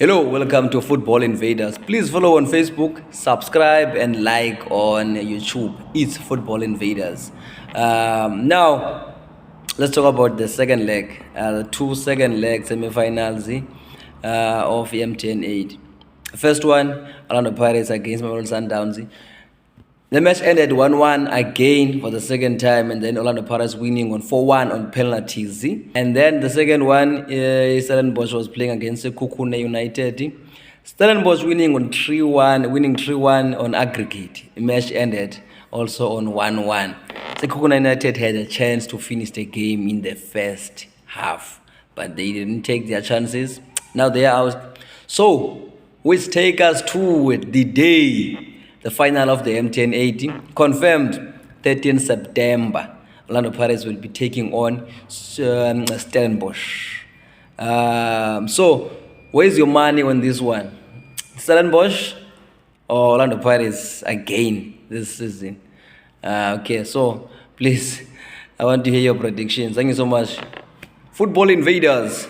Hello, welcome to Football Invaders. Please follow on Facebook, subscribe, and like on YouTube. It's Football Invaders. Now, let's talk about the second leg, the two second leg semi-finals of MTN 8. First one, Orlando Pirates against Mamelodi Sundowns. The match ended 1-1 again for the second time, and then Orlando Pirates winning on 4-1 on penalties. And then the second one, Stellenbosch was playing against Kukune United. Stellenbosch winning on 3-1 on aggregate. The match ended also on 1-1. So Kukune United had a chance to finish the game in the first half, but they didn't take their chances. Now they are out. So, which take us to the day. The final of the MTN 8 confirmed 13 September. Orlando Pirates will be taking on Stellenbosch. So, where's your money on this one? Stellenbosch or Orlando Pirates again this season? Okay, so please, I want to hear your predictions. Thank you so much. Football Invaders.